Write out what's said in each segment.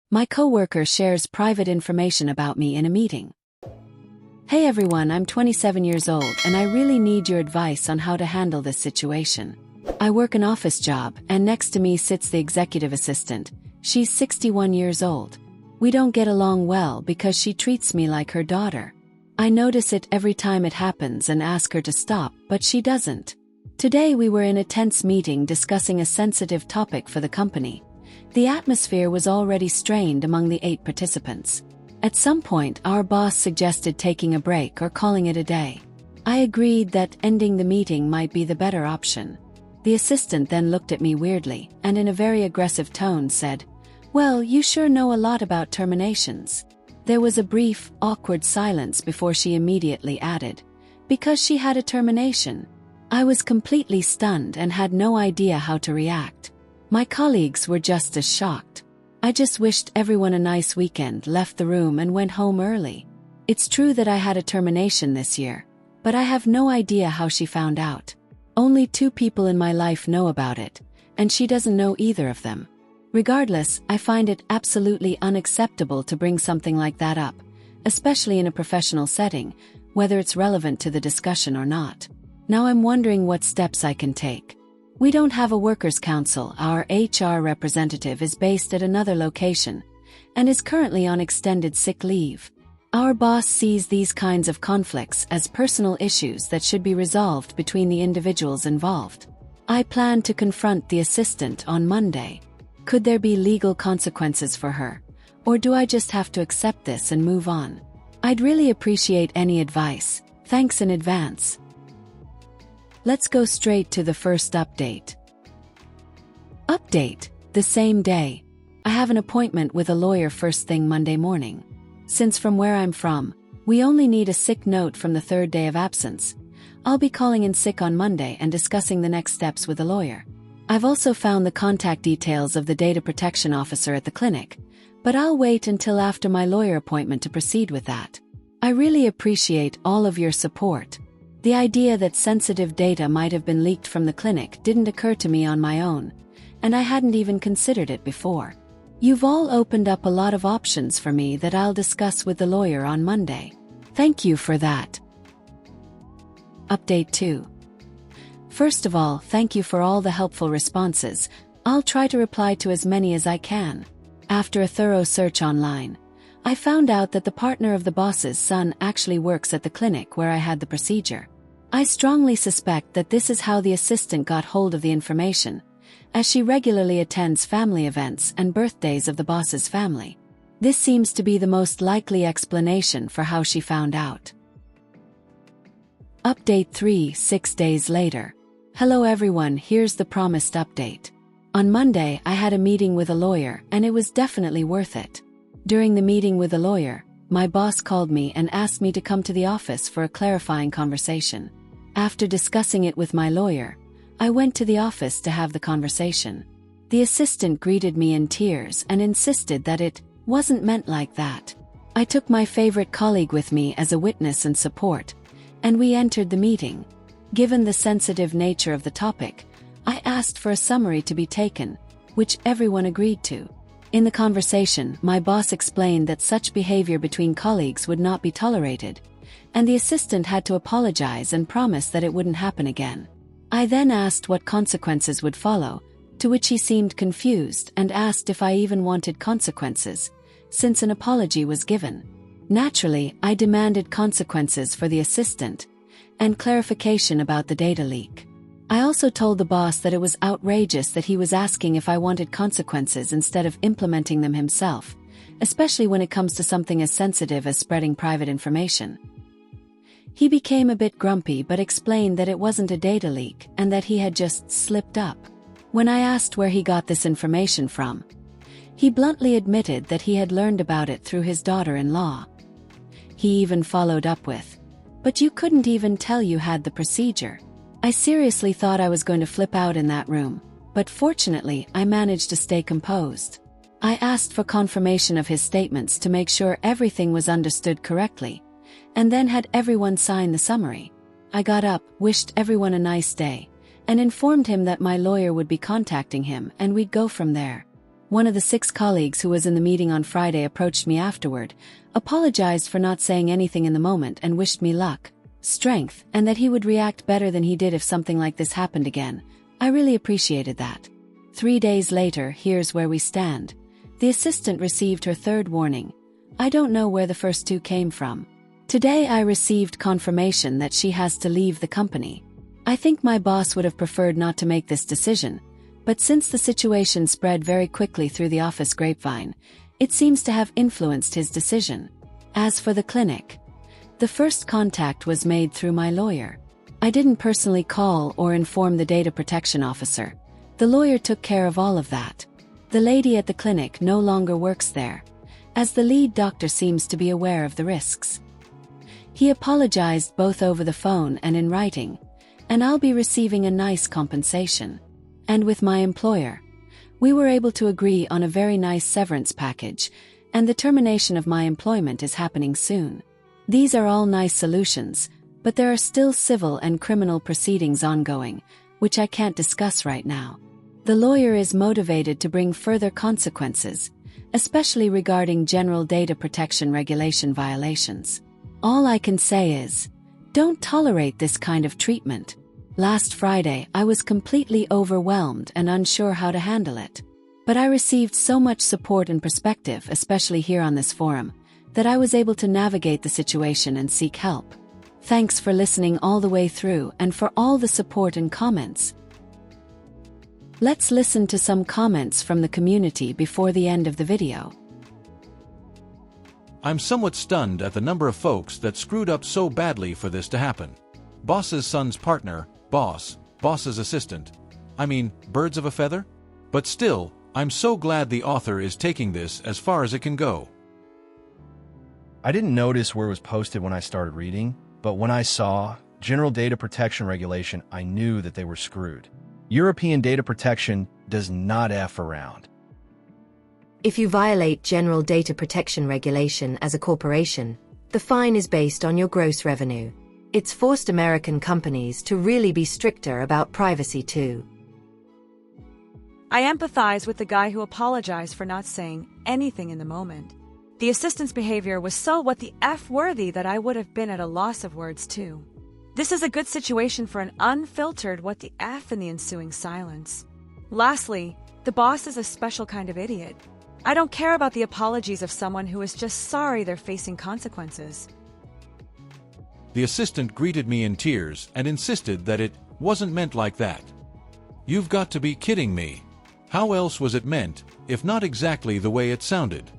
My coworker shares private information about me in a meeting. Hey everyone, I'm 27 years old and I really need your advice on how to handle this situation. I work an office job and next to me sits the executive assistant. She's 61 years old. We don't get along well because she treats me like her daughter. I notice it every time it happens and ask her to stop, but she doesn't. Today we were in a tense meeting discussing a sensitive topic for the company. The atmosphere was already strained among the 8 participants. At some point, our boss suggested taking a break or calling it a day. I agreed that ending the meeting might be the better option. The assistant then looked at me weirdly and in a very aggressive tone said, "Well, you sure know a lot about terminations." There was a brief, awkward silence before she immediately added, "Because she had a termination." I was completely stunned and had no idea how to react. My colleagues were just as shocked. I just wished everyone a nice weekend, left the room and went home early. It's true that I had a termination this year, but I have no idea how she found out. Only 2 people in my life know about it, and she doesn't know either of them. Regardless, I find it absolutely unacceptable to bring something like that up, especially in a professional setting, whether it's relevant to the discussion or not. Now I'm wondering what steps I can take. We don't have a workers' council. Our HR representative is based at another location and is currently on extended sick leave. Our boss sees these kinds of conflicts as personal issues that should be resolved between the individuals involved. I plan to confront the assistant on Monday. Could there be legal consequences for her, or do I just have to accept this and move on? I'd really appreciate any advice. Thanks in advance. Let's go straight to the first update. Update: the same day. I have an appointment with a lawyer first thing Monday morning. Since from where I'm from, we only need a sick note from the 3rd day of absence, I'll be calling in sick on Monday and discussing the next steps with the lawyer. I've also found the contact details of the data protection officer at the clinic, but I'll wait until after my lawyer appointment to proceed with that. I really appreciate all of your support. The idea that sensitive data might have been leaked from the clinic didn't occur to me on my own, and I hadn't even considered it before. You've all opened up a lot of options for me that I'll discuss with the lawyer on Monday. Thank you for that. Update 2. First of all, thank you for all the helpful responses. I'll try to reply to as many as I can. After a thorough search online, I found out that the partner of the boss's son actually works at the clinic where I had the procedure. I strongly suspect that this is how the assistant got hold of the information, as she regularly attends family events and birthdays of the boss's family. This seems to be the most likely explanation for how she found out. Update 3, 6 days later. Hello everyone, here's the promised update. On Monday, I had a meeting with a lawyer and it was definitely worth it. During the meeting with the lawyer, my boss called me and asked me to come to the office for a clarifying conversation. After discussing it with my lawyer, I went to the office to have the conversation. The assistant greeted me in tears and insisted that it wasn't meant like that. I took my favorite colleague with me as a witness and support, and we entered the meeting. Given the sensitive nature of the topic, I asked for a summary to be taken, which everyone agreed to. In the conversation, my boss explained that such behavior between colleagues would not be tolerated, and the assistant had to apologize and promise that it wouldn't happen again. I then asked what consequences would follow, to which he seemed confused and asked if I even wanted consequences, since an apology was given. Naturally, I demanded consequences for the assistant, and clarification about the data leak. I also told the boss that it was outrageous that he was asking if I wanted consequences instead of implementing them himself, especially when it comes to something as sensitive as spreading private information. He became a bit grumpy but explained that it wasn't a data leak and that he had just slipped up. When I asked where he got this information from, he bluntly admitted that he had learned about it through his daughter-in-law. He even followed up with, "But you couldn't even tell you had the procedure." I seriously thought I was going to flip out in that room, but fortunately I managed to stay composed. I asked for confirmation of his statements to make sure everything was understood correctly, and then had everyone sign the summary. I got up, wished everyone a nice day, and informed him that my lawyer would be contacting him and we'd go from there. One of the 6 colleagues who was in the meeting on Friday approached me afterward, apologized for not saying anything in the moment and wished me luck, strength, and that he would react better than he did if something like this happened again. I really appreciated that. 3 days later, here's where we stand. The assistant received her 3rd warning. I don't know where the first 2 came from. Today I received confirmation that she has to leave the company. I think my boss would have preferred not to make this decision, but since the situation spread very quickly through the office grapevine, it seems to have influenced his decision. As for the clinic, the first contact was made through my lawyer. I didn't personally call or inform the data protection officer. The lawyer took care of all of that. The lady at the clinic no longer works there, as the lead doctor seems to be aware of the risks. He apologized both over the phone and in writing, and I'll be receiving a nice compensation. And with my employer, we were able to agree on a very nice severance package, and the termination of my employment is happening soon. These are all nice solutions, but there are still civil and criminal proceedings ongoing, which I can't discuss right now. The lawyer is motivated to bring further consequences, especially regarding general data protection regulation violations. All I can say is, don't tolerate this kind of treatment. Last Friday, I was completely overwhelmed and unsure how to handle it. But I received so much support and perspective, especially here on this forum, that I was able to navigate the situation and seek help. Thanks for listening all the way through and for all the support and comments. Let's listen to some comments from the community before the end of the video. I'm somewhat stunned at the number of folks that screwed up so badly for this to happen. Boss's son's partner, boss's assistant. I mean, birds of a feather? But still, I'm so glad the author is taking this as far as it can go. I didn't notice where it was posted when I started reading, but when I saw General Data Protection Regulation, I knew that they were screwed. European data protection does not F around. If you violate General Data Protection Regulation as a corporation, the fine is based on your gross revenue. It's forced American companies to really be stricter about privacy too. I empathize with the guy who apologized for not saying anything in the moment. The assistant's behavior was so what the F worthy that I would have been at a loss of words too. This is a good situation for an unfiltered what the F in the ensuing silence. Lastly, the boss is a special kind of idiot. I don't care about the apologies of someone who is just sorry they're facing consequences. The assistant greeted me in tears and insisted that it wasn't meant like that. You've got to be kidding me. How else was it meant, if not exactly the way it sounded?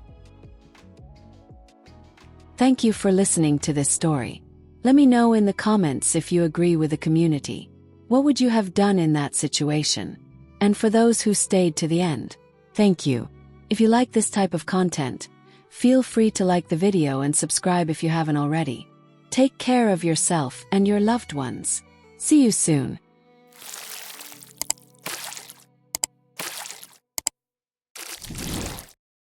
Thank you for listening to this story. Let me know in the comments if you agree with the community. What would you have done in that situation? And for those who stayed to the end, thank you. If you like this type of content, feel free to like the video and subscribe if you haven't already. Take care of yourself and your loved ones. See you soon.